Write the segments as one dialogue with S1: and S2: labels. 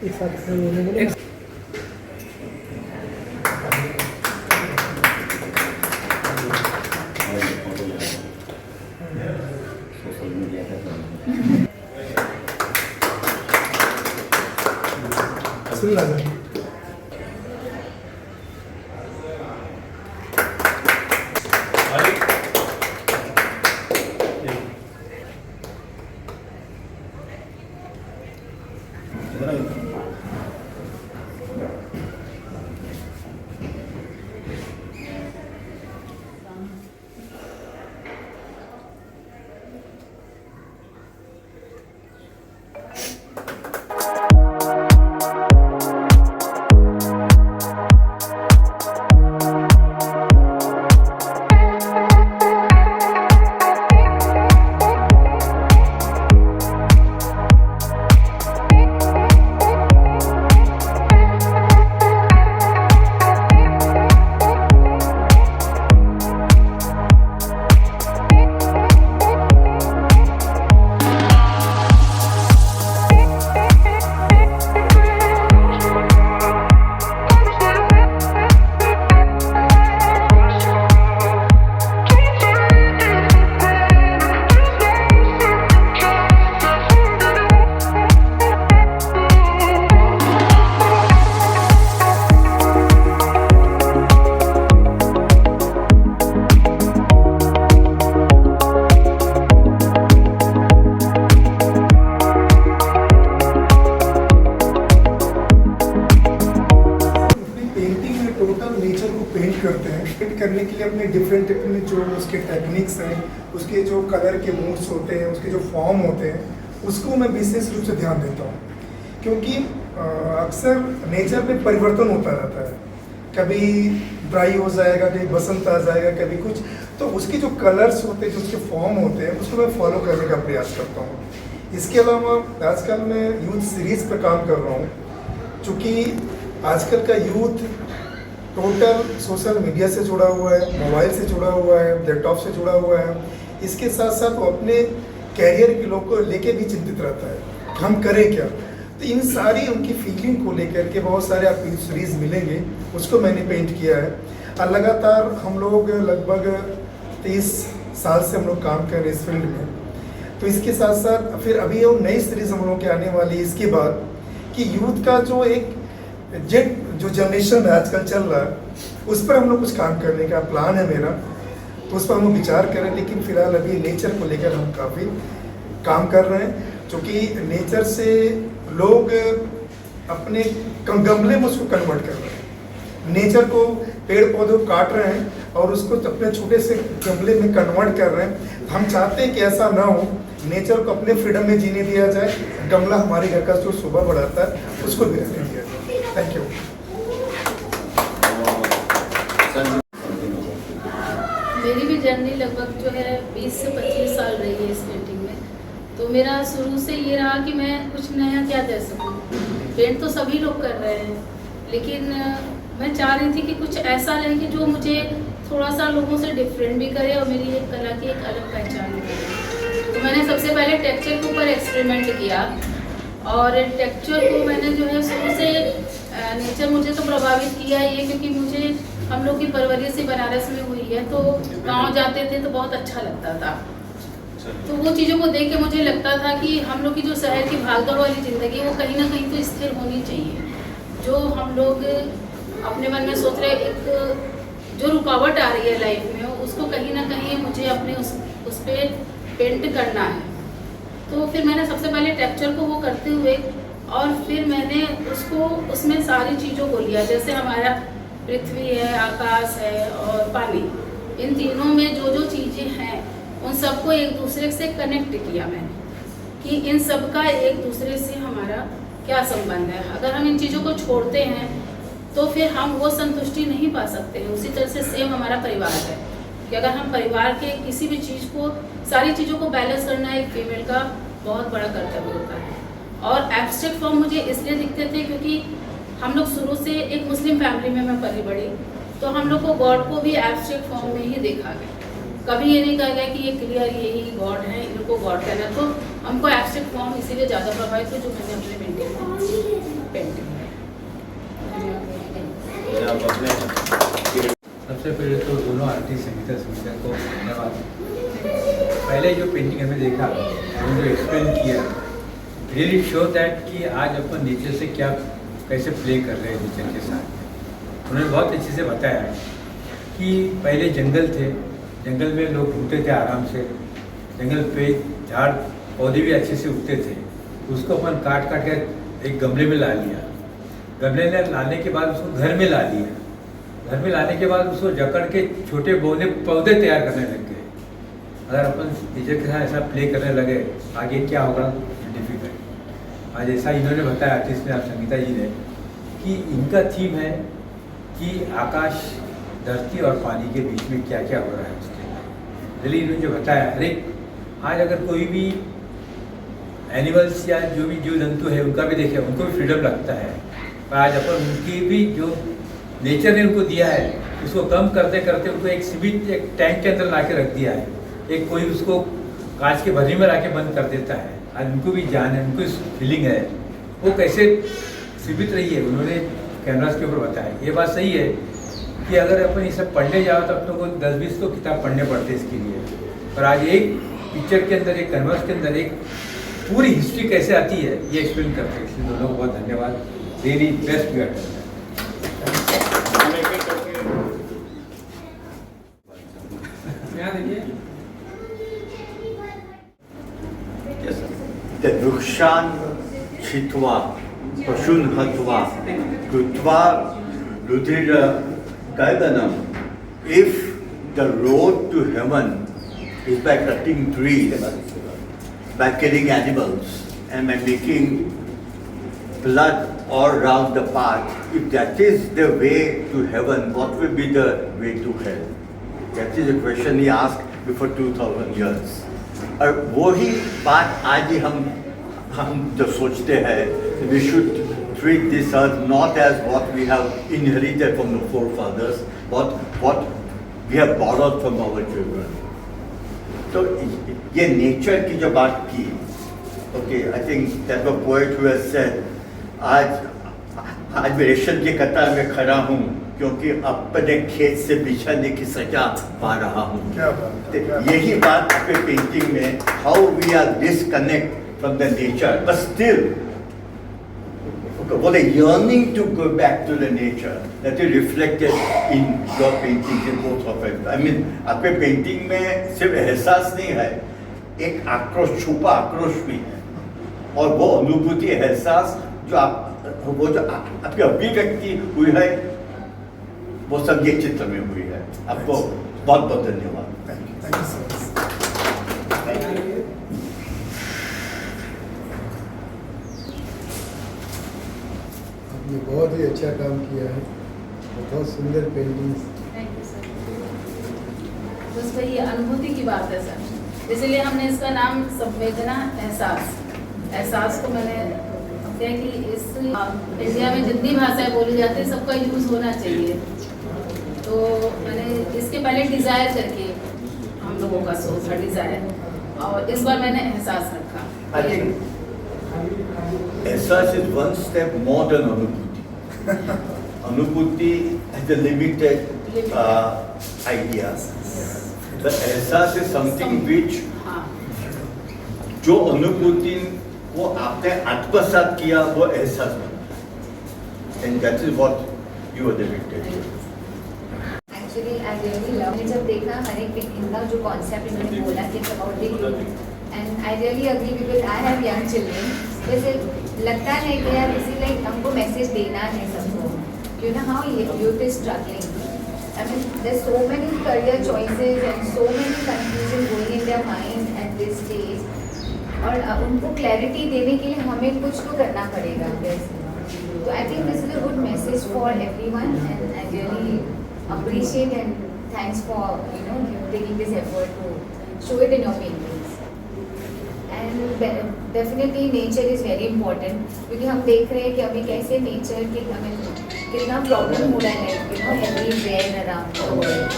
S1: एक साथ सुन लगा पेंट करते हैं। पेंट करने के लिए अपने डिफरेंट जो उसके टेक्निक्स हैं, उसके जो कलर के मूड्स होते हैं, उसके जो फॉर्म होते हैं, उसको मैं विशेष रूप से ध्यान देता हूँ, क्योंकि अक्सर नेचर में परिवर्तन होता रहता है। कभी ड्राई हो जाएगा, कभी बसंत आ जाएगा, कभी कुछ, तो उसके जो कलर्स होते हैं, जो उसके फॉर्म होते हैं, उसको मैं फॉलो करने का प्रयास करता हूँ। इसके अलावा आजकल मैं यूथ सीरीज़ पर काम कर रहा हूँ, चूँकि आजकल का यूथ टोटल सोशल मीडिया से जुड़ा हुआ है, मोबाइल से जुड़ा हुआ है, लैपटॉप से जुड़ा हुआ है। इसके साथ साथ वो अपने कैरियर के लोग को लेके भी चिंतित रहता है, हम करें क्या। तो इन सारी उनकी फीलिंग को लेकर के बहुत सारे आपको सीरीज़ मिलेंगे, उसको मैंने पेंट किया है। और लगातार हम लोग लगभग 30 साल से हम लोग काम कर रहे हैं इस फील्ड में। तो इसके साथ साथ फिर अभी वो नई सीरीज़ हम लोग के आने वाली है इसके बाद, कि यूथ का जो एक जो जनरेशन है आजकल चल रहा है, उस पर हम लोग कुछ काम करने का प्लान है मेरा, तो उस पर हम लोग विचार करें। लेकिन फिलहाल अभी नेचर को लेकर हम काफ़ी काम कर रहे हैं, क्योंकि नेचर से लोग अपने गमले में उसको कन्वर्ट कर रहे हैं। नेचर को, पेड़ पौधों को काट रहे हैं और उसको अपने छोटे से गमले में कन्वर्ट कर रहे हैं। हम चाहते हैं कि ऐसा ना हो, नेचर को अपने फ्रीडम में जीने दिया जाए। गमला हमारे घर का जो शोभा बढ़ाता है, उसको भी रहने दिया जाए। Thank you.
S2: मेरी भी जर्नी लगभग जो है 20 से 25 साल रही है इस पेंटिंग में। तो मेरा शुरू से ये रहा कि मैं कुछ नया क्या दे सकूं। पेंट तो सभी लोग कर रहे हैं, लेकिन मैं चाह रही थी कि कुछ ऐसा रहे कि जो मुझे थोड़ा सा लोगों से डिफरेंट भी करे और मेरी एक कला की एक अलग पहचान भी करे। तो मैंने सबसे पहले टेक्सचर के ऊपर एक्सपेरिमेंट किया, और टेक्सचर को मैंने जो है शुरू से नेचर मुझे तो प्रभावित किया ही है, क्योंकि मुझे हम लोग की परवरिश ही बनारस में हुई है। तो गांव जाते थे तो बहुत अच्छा लगता था। तो वो चीज़ों को देख के मुझे लगता था कि हम लोग की जो शहर की भागदौड़ वाली ज़िंदगी, वो कहीं ना कहीं तो स्थिर होनी चाहिए। जो हम लोग अपने मन में सोच रहे, एक जो रुकावट आ रही है लाइफ में, उसको कहीं ना कहीं मुझे अपने उस पर पेंट करना है। तो फिर मैंने सबसे पहले टेक्सचर को वो करते हुए, और फिर मैंने उसको उसमें सारी चीज़ों को लिया, जैसे हमारा पृथ्वी है, आकाश है और पानी, इन तीनों में जो जो चीज़ें हैं उन सबको एक दूसरे से कनेक्ट किया मैंने, कि इन सब का एक दूसरे से हमारा क्या संबंध है। अगर हम इन चीज़ों को छोड़ते हैं तो फिर हम वो संतुष्टि नहीं पा सकते हैं। उसी तरह से सेम हमारा परिवार है, कि अगर हम परिवार के किसी भी चीज़ को, सारी चीज़ों को बैलेंस करना एक फीमेल का बहुत बड़ा कर्तव्य होता है। और एब्स्ट्रैक्ट फॉर्म मुझे इसलिए दिखते थे क्योंकि हम लोग शुरू से एक मुस्लिम फैमिली में मैं पली बड़ी, तो हम लोग को गॉड को भी एब्स्ट्रैक्ट फॉर्म में ही देखा गया। कभी ये नहीं कहा गया कि ये क्लियर यही गॉड है, इनको गॉड कहना। तो हमको एब्स्ट्रैक्ट फॉर्म इसीलिए ज़्यादा प्रभावित हुई, जो मैंने अपने पेंटिंग में।
S3: सबसे पहले तो दोनों आर्टिस्ट संगीता को धन्यवाद। पहले जो पेंटिंग हमें देखा, उन्होंने जो एक्सप्लेन किया, रियली शो दैट कि आज अपन नेचर से क्या कैसे प्ले कर रहे हैं नेचर के साथ। उन्होंने बहुत अच्छे से बताया कि पहले जंगल थे, जंगल में लोग घूमते थे आराम से, जंगल पे झाड़ पौधे भी अच्छे से उगते थे, उसको अपन काट काट कर एक गमले में ला लिया। गमले में लाने के बाद उसको घर में ला लिया। घर में लाने के बाद उसको जकड़ के छोटे पौधे तैयार करने लग गए। अगर अपन नेचर के साथ ऐसा प्ले करने लगे, आगे क्या होगा डिफिकल्ट। आज ऐसा इन्होंने बताया आर्टिस्ट ने, आप संगीता जी ने, कि इनका थीम है कि आकाश, धरती और पानी के बीच में क्या क्या हो रहा है उसके अंदर। रियली इन्होंने जो बताया, अरे आज अगर कोई भी एनिमल्स या जो भी जीव जंतु है उनका भी देखें, उनको भी फ्रीडम लगता है, पर आज अपन उनकी भी जो नेचर ने उनको दिया है उसको कम करते करते उनको एक सीमित एक टैंक के अंदर ला के रख दिया है। एक कोई उसको कांच के भरी में ला के बंद कर देता है। आज उनको भी जान है, उनको फीलिंग है, वो कैसे सीमित रही है उन्होंने कैनवास के ऊपर बताया। ये बात सही है कि अगर अपन ये सब पढ़ने जाओ तो अपनों को 10-20 तो किताब पढ़ने पड़ते इसके लिए, पर आज एक पिक्चर के अंदर, एक कैनवास के अंदर एक पूरी हिस्ट्री कैसे आती है ये एक्सप्लेन करते हैं। इसलिए दोनों को बहुत धन्यवाद। Really best we are done.
S4: वृक्षान् छित्त्वा पशून् हत्वा कृत्वा रुधिर Kaidanam, if the road to heaven is by cutting trees, by killing animals, and by making blood all around the path, if that is the way to heaven, what will be the way to hell? That is a question he asked before 2000 years. और वही बात आज ही हम जो सोचते हैं, we should treat this earth not as what we have inherited from the forefathers, but what we have borrowed from our children. तो ये नेचर की जो बात की, okay, I think that was a poet who has said, आज मैं रेशम के कतार में खड़ा हूँ क्योंकि अपने खेत से बिछड़ने की सजा पा रहा हूँ।
S1: क्या बात है, क्या बात है।
S4: यही बात आपके पेंटिंग में, how we are disconnect from the nature, but still what a yearning to go back to the nature that is reflected in your paintings in both of it. I mean, आपके painting में सिर्फ एहसास नहीं है, एक आक्रोश, छुपा आक्रोश भी है, और वो अनुभूति, एहसास जो आपकी अभिव्यक्ति हुई है, वो सब ये चित्र में हुई है। आपको बहुत बहुत धन्यवाद।
S1: Thank you so much.
S5: आपने बहुत ही अच्छा काम किया है, बहुत सुंदर पेंटिंग्स।
S2: Thank you sir. बस वही अनुभूति की बात है सर, इसलिए हमने इसका नाम संवेदना एहसास को मैंने क्या कि इस इंडिया में जितनी भाषाएं बोली जाती है सबका यूज़ होना चाहिए, तो मैंने इसके पहले डिज़ायर करके हम लोगों का सोच था डिज़ायर, और इस बार मैंने एहसास रखा।
S4: I think एहसास is one step more than अनुभूति. अनुभूति is a limited idea. The एहसास is something which
S2: हाँ,
S4: जो अनुभूति वो आपने आत्मसात किया, वो एहसास बना, and that is what you are depicted.
S6: Actually, I really love. मैंने जब देखा हर एक इनका जो कॉन्सेप्ट इन्होंने बोला कि about the youth, and I really agree because I have young children. जैसे लगता है कि यार इसी लाइक हमको मैसेज देना है सबको, you know how youth is struggling. I mean, there's so many career choices and so many confusion going in their mind at this stage. और उनको क्लैरिटी देने के लिए हमें कुछ तो करना पड़ेगा। तो I think this is a good message for everyone, and I really appreciate and thanks for taking this effort to show it in your paintings. And definitely nature is very important, क्योंकि हम देख रहे हैं कि अभी कैसे nature के हमें कितना प्रॉब्लम हो रहा है everywhere around the world.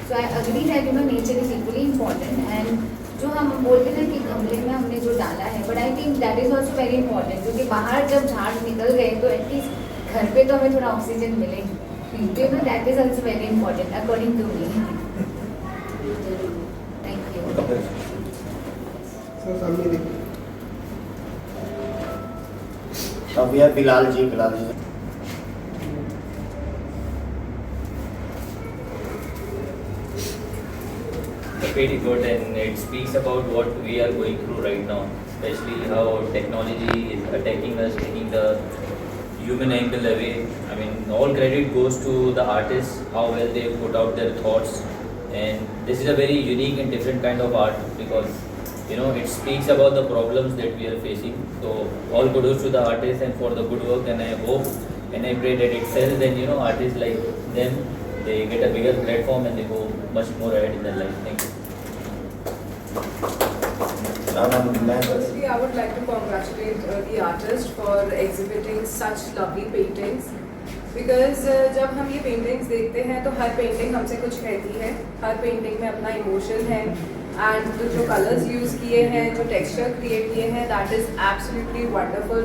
S6: So I agree that nature is equally important, and जो हम बोलते हैं कि गमले में हमने जो डाला है, but I think that is also very important, क्योंकि बाहर जब झाड़ निकल गए तो एटलीस्ट घर पे तो हमें थोड़ा ऑक्सीजन मिलेगी। That is also very important according to me. Thank you.
S5: Sir सामने देखिए।
S7: अब यह बिलाल जी
S8: pretty good, and it speaks about what we are going through right now, especially how technology is attacking us, taking the human angle away. I mean, all credit goes to the artists, how well they put out their thoughts, and this is a very unique and different kind of art because it speaks about the problems that we are facing. So all kudos to the artists and for the good work, and I hope and I pray that it sells, and artists like them, they get a bigger platform and they go much more ahead in their life. Thank you.
S9: Firstly, I would like to congratulate the artist for exhibiting such lovely paintings. Because जब हम ये paintings देखते हैं तो हर painting हमसे कुछ कहती है, हर painting में अपना emotion है, and जो colors use किए हैं, जो texture create किए हैं, that is absolutely wonderful.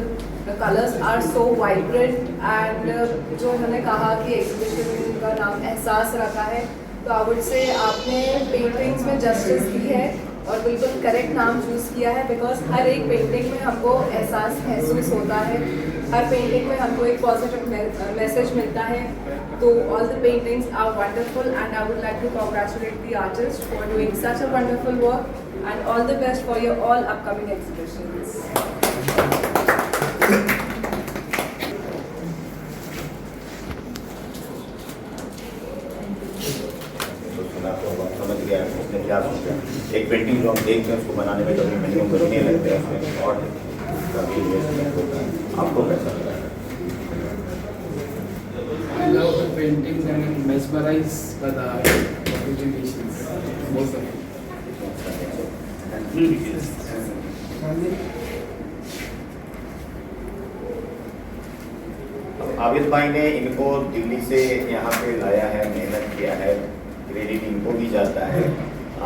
S9: The colors are so vibrant, and जो उन्होंने कहा कि exhibition का नाम एहसास रखा है, तो I would say आपने paintings में justice दी है और बिल्कुल करेक्ट नाम चूज़ किया है, बिकॉज हर एक पेंटिंग में हमको एहसास महसूस होता है, हर पेंटिंग में हमको एक पॉजिटिव मैसेज मिलता है. तो all the paintings are wonderful and I would like to congratulate the artist for doing such a wonderful work and all the best for your all upcoming exhibitions.
S7: Painting जो हम देखते हैं उसको बनाने में कभी महीनों महीने लगते हैं, उसमें और काफ़ी इन्वेस्टमेंट होता है। आपको कैसा लगा?
S10: I love the paintings and I'm mesmerized by the imaginations, both of
S7: Abid भाई ने इनको दिल्ली से यहाँ पे लाया है, मेहनत किया है, क्रेडिट इनको भी जाता है।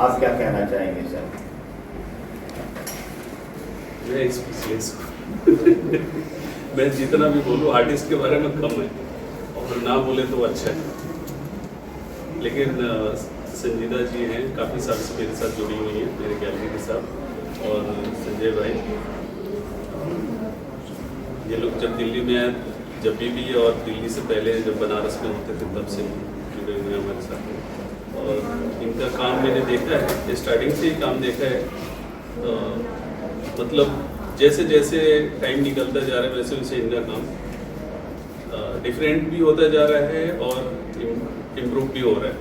S7: आप क्या कहना चाहेंगे सर?
S11: मैं स्पेशलिस्ट हूँ। मैं जितना भी बोलूँ आर्टिस्ट के बारे में कम है और ना बोले तो अच्छा है। लेकिन संजीदा जी हैं, काफ़ी साल से मेरे साथ जुड़ी हुई हैं, मेरे गैलरी के साथ, और संजय भाई, ये लोग जब दिल्ली में आए, जब भी और दिल्ली से पहले जब बनारस में होते थे तब से जुड़े हुए हैं हमारे साथ। और इनका काम मैंने देखा है, स्टार्टिंग से ही काम देखा है। मतलब जैसे जैसे टाइम निकलता जा रहा है वैसे वैसे इनका काम डिफरेंट भी होता जा रहा है और इम्प्रूव भी हो रहा है,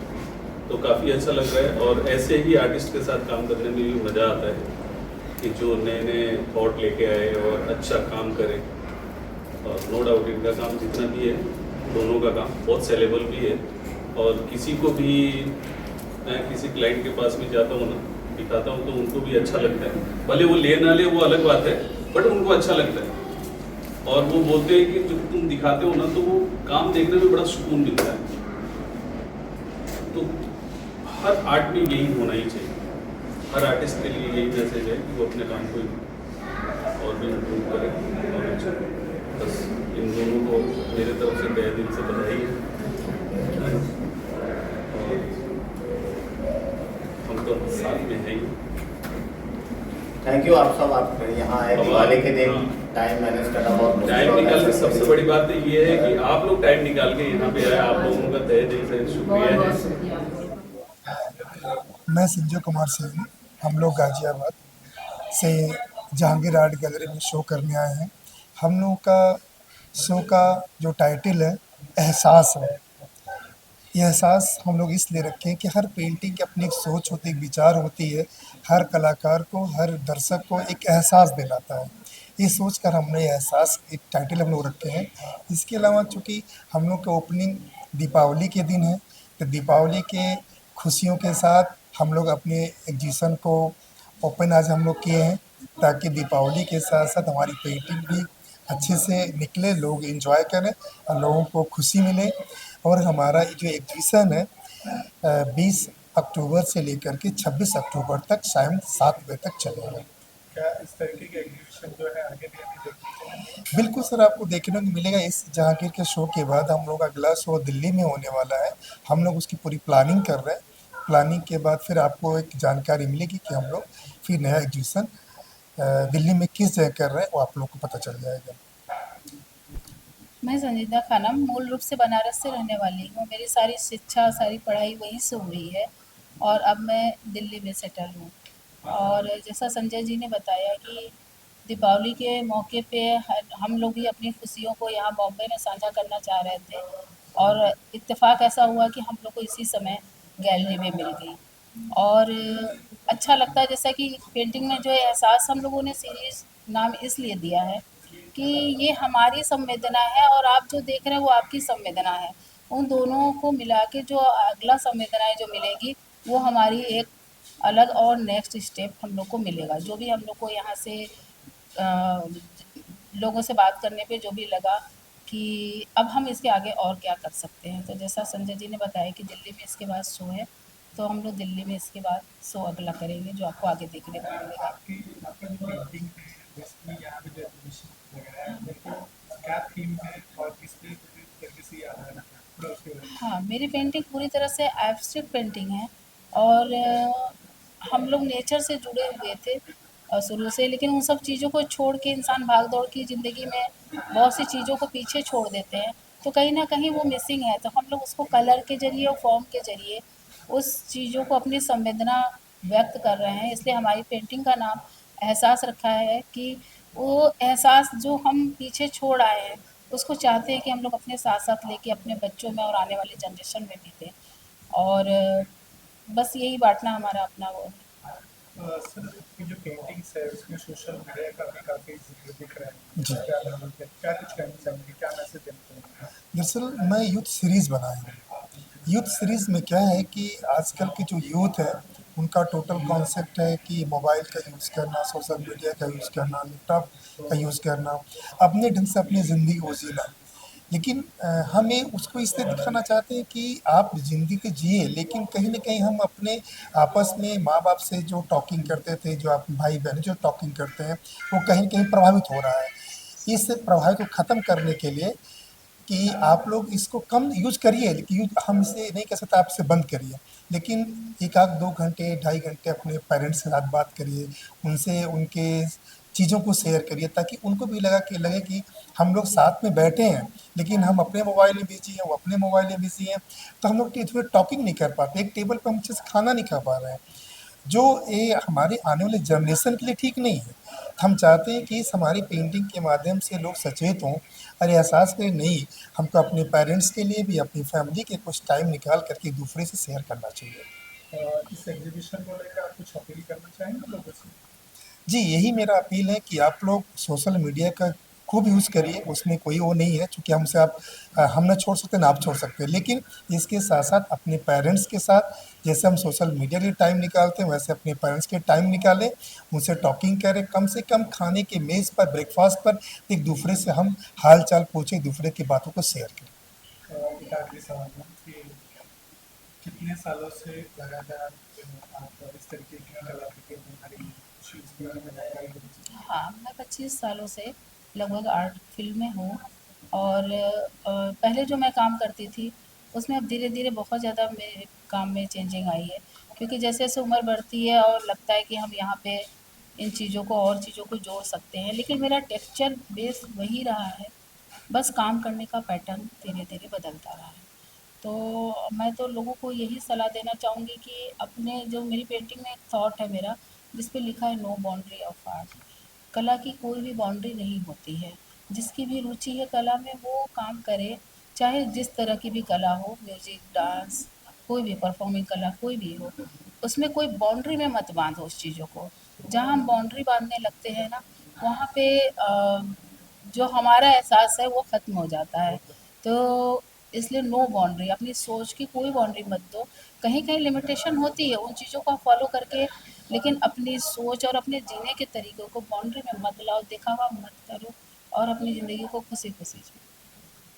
S11: तो काफ़ी अच्छा लग रहा है। और ऐसे ही आर्टिस्ट के साथ काम करने में भी मज़ा आता है कि जो नए नए थॉट लेके आए और अच्छा काम करे। और नो डाउट इनका काम जितना भी है, दोनों का काम बहुत सेलेबल भी है। और किसी को भी, मैं किसी क्लाइंट के पास भी जाता हूँ ना, दिखाता हूँ तो उनको भी अच्छा लगता है। भले वो ले ना ले वो अलग बात है, बट उनको अच्छा लगता है। और वो बोलते हैं कि जब तुम दिखाते हो ना तो वो काम देखने में बड़ा सुकून मिलता है। तो हर आर्ट में यही होना ही चाहिए। हर आर्टिस्ट के लिए यही मैसेज है कि वो अपने काम को और भी इम्प्रूव करे। और अच्छा, बस इन दोनों को मेरे तरफ से तहे दिल से बधाई है। और हम तो साथ में हैं ही।
S7: थैंक यू आप सब, आप यहाँ आए दिवाली के दिन, टाइम मैनेज करना बहुत
S11: टाइम निकाल के, सबसे बड़ी बात तो ये है कि आप लोग टाइम निकाल के यहाँ पे आए, आप लोगों का तहे दिल से शुक्रिया है।
S1: मैं संजय कुमार सिंह हूँ। हम लोग गाजियाबाद से जहांगीर आर्ट गैलरी में शो करने आए हैं। हम लोग का शो का जो टाइटल है एहसास है। ये एहसास हम लोग इसलिए रखे हैं कि हर पेंटिंग की अपनी एक सोच होती है, एक विचार होती है। हर कलाकार को, हर दर्शक को एक एहसास दिलाता है। ये सोच कर हमने एहसास एक टाइटल हम लोग रखे हैं। इसके अलावा चूँकि हम लोग का ओपनिंग दीपावली के दिन है, तो दीपावली के खुशियों के साथ हम लोग अपने एग्जीबिशन को ओपन आज हम लोग किए हैं, ताकि दीपावली के साथ साथ हमारी पेंटिंग भी अच्छे से निकले, लोग एंजॉय करें और लोगों को खुशी मिले। और हमारा जो एग्जीबिशन है 20 अक्टूबर से लेकर के 26 अक्टूबर तक शाम 7 बजे तक चलेगा। क्या इस तरीके के एग्जीबिशन जो है आगे भी अभी देखते? बिल्कुल सर, आपको देखने को मिलेगा। इस जहांगीर के शो के बाद हम लोग अगला शो दिल्ली में होने वाला है। हम लोग उसकी पूरी प्लानिंग कर रहे हैं। प्लानिंग के बाद फिर आपको एक जानकारी मिलेगी कि हम लोग फिर नया एग्जीबिशन दिल्ली में किस जगह कर रहे हैं, वो आप लोग को पता चल जाएगा।
S2: मैं संजीदा खानम मूल रूप से बनारस से रहने वाली हूँ। मेरी सारी शिक्षा, सारी पढ़ाई वहीं से हुई है और अब मैं दिल्ली में सेटल हूँ। और जैसा संजय जी ने बताया कि दीपावली के मौके पे हम लोग भी अपनी खुशियों को यहाँ बॉम्बे में साझा करना चाह रहे थे और इत्तेफाक ऐसा हुआ कि हम लोग को इसी समय गैलरी में मिल गई। और अच्छा लगता है, जैसा कि पेंटिंग में जो एहसास हम लोगों ने सीरीज़ नाम इसलिए दिया है कि ये हमारी संवेदना है और आप जो देख रहे हैं वो आपकी संवेदना है। उन दोनों को मिला के जो अगला संवेदनाएँ जो मिलेगी वो हमारी एक अलग और नेक्स्ट स्टेप हम लोग को मिलेगा। जो भी हम लोग को यहाँ से लोगों से बात करने पे जो भी लगा कि अब हम इसके आगे और क्या कर सकते हैं, तो जैसा संजय जी ने बताया कि दिल्ली में इसके बाद शो है, तो हम लोग दिल्ली में इसके बाद शो अगला करेंगे जो आपको आगे देखने को मिलेगा। हाँ, मेरी पेंटिंग पूरी तरह से एब्स्ट्रैक्ट पेंटिंग है और हम लोग नेचर से जुड़े हुए थे शुरू से, लेकिन उन सब चीज़ों को छोड़ के इंसान भाग दौड़ की ज़िंदगी में बहुत सी चीज़ों को पीछे छोड़ देते हैं, तो कहीं ना कहीं वो मिसिंग है। तो हम लोग उसको कलर के ज़रिए और फॉर्म के ज़रिए उस चीज़ों को अपनी संवेदना व्यक्त कर रहे हैं। इसलिए हमारी पेंटिंग का नाम एहसास रखा है कि वो एहसास जो हम पीछे छोड़ आए हैं उसको चाहते हैं कि हम लोग अपने साथ साथ लेके अपने बच्चों में और आने वाली जनरेशन में भी दें। और बस यही बांटना हमारा अपना वो है।
S1: सर ये जो पेंटिंग्स है उसमें सोशल मीडिया का भी काफ़ी जिक्र दिख रहा है
S12: जी।
S1: क्या कुछ कहना चाहेंगे, क्या मैसेज देना चाहेंगे?
S12: दरअसल मैं यूथ सीरीज़ बनाया हूँ। यूथ सीरीज़ में क्या है कि आजकल के जो यूथ है उनका टोटल कॉन्सेप्ट है कि मोबाइल का यूज़ करना, सोशल मीडिया का यूज़ करना, लैपटॉप का यूज़ करना, अपने ढंग से अपनी ज़िंदगी को जीना। लेकिन हमें उसको इससे दिखाना चाहते हैं कि आप ज़िंदगी को जिए, लेकिन कहीं न कहीं हम अपने आपस में माँ-बाप से जो टॉकिंग करते थे, जो आप भाई-बहन जो टॉकिंग करते हैं, वो कहीं न कहीं प्रभावित हो रहा है। इस प्रभाव को ख़त्म करने के लिए कि आप लोग इसको कम यूज़ करिए, लेकिन हम इसे नहीं कह सकते आप इसे बंद करिए। लेकिन 1 आध 2 घंटे, ढाई घंटे अपने पेरेंट्स के साथ बात करिए, उनसे उनके चीज़ों को शेयर करिए ताकि उनको भी लगे कि हम लोग साथ में बैठे हैं, लेकिन हम अपने मोबाइल में बिज़ी हैं, वो अपने मोबाइल में बिज़ी हैं, तो हम लोग इसमें टॉकिंग नहीं कर पाते, एक टेबल पे हम अच्छे से खाना नहीं खा पा रहे हैं। जो ये हमारे आने वाले जनरेशन के लिए ठीक नहीं है। हम चाहते हैं कि इस हमारी पेंटिंग के माध्यम से लोग सचेत हों और ये एहसास करें नहीं, हमको अपने पेरेंट्स के लिए भी, अपनी फैमिली के कुछ टाइम निकाल कर के दूसरे से शेयर करना चाहिए।
S1: इस एग्जीबिशन को लेकर आप कुछ अपील करना चाहेंगे लोगों से?
S12: जी, यही मेरा अपील है कि आप लोग सोशल मीडिया का खूब यूज़ करिए, उसमें कोई वो नहीं है चूँकि हम ना छोड़ सकते ना आप छोड़ सकते हैं। लेकिन इसके साथ-साथ अपने पेरेंट्स के साथ जैसे हम सोशल मीडिया के लिए टाइम निकालते हैं, वैसे अपने पेरेंट्स के टाइम निकालें, उनसे टॉकिंग करें, कम से कम खाने के मेज़ पर, ब्रेकफ़ास्ट पर एक-दूसरे से हम हाल-चाल पूछें, एक-दूसरे की बातों को शेयर करें।
S1: एक आखिरी सवाल है कि कितने सालों से लगातार आप इस तरीके की कलाकृतियाँ बना रही हैं? इसके बारे में जानकारी देना चाहिए।
S2: हाँ, मैं 25 सालों से लगभग आर्ट फील्ड में हूँ और पहले जो मैं काम करती थी, उसमें अब धीरे-धीरे बहुत ज़्यादा मेरे काम में चेंजिंग आई है। क्योंकि जैसे-जैसे उम्र बढ़ती है और लगता है कि हम यहाँ पे इन चीज़ों को और चीज़ों को जोड़ सकते हैं, लेकिन मेरा टेक्सचर बेस वही रहा है, बस काम करने का पैटर्न धीरे-धीरे बदलता रहा है। तो मैं तो लोगों को यही सलाह देना चाहूँगी कि अपने जो मेरी पेंटिंग में एक थॉट है मेरा, जिस पे लिखा है नो बाउंड्री ऑफ आर्ट। कला की कोई भी बाउंड्री नहीं होती है। जिसकी भी रुचि है कला में वो काम करे, चाहे जिस तरह की भी कला हो, म्यूज़िक, डांस, कोई भी परफॉर्मिंग कला कोई भी हो, उसमें कोई बाउंड्री में मत बाँधो उस चीज़ों को। जहाँ हम बाउंड्री बाँधने लगते हैं ना, वहाँ पे जो हमारा एहसास है वो ख़त्म हो जाता है। तो इसलिए नो बाउंड्री, अपनी सोच की कोई बाउंड्री मत दो। कहीं-कहीं लिमिटेशन होती है, उन चीज़ों को आप फ़ॉलो करके, लेकिन अपनी सोच और अपने जीने के तरीकों को बाउंड्री में मत लाओ, दिखावा मत करो और अपनी ज़िंदगी को खुशी-खुशी जियो।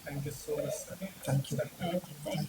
S1: Thank you so much sir.
S12: Thank you.
S2: Thank you.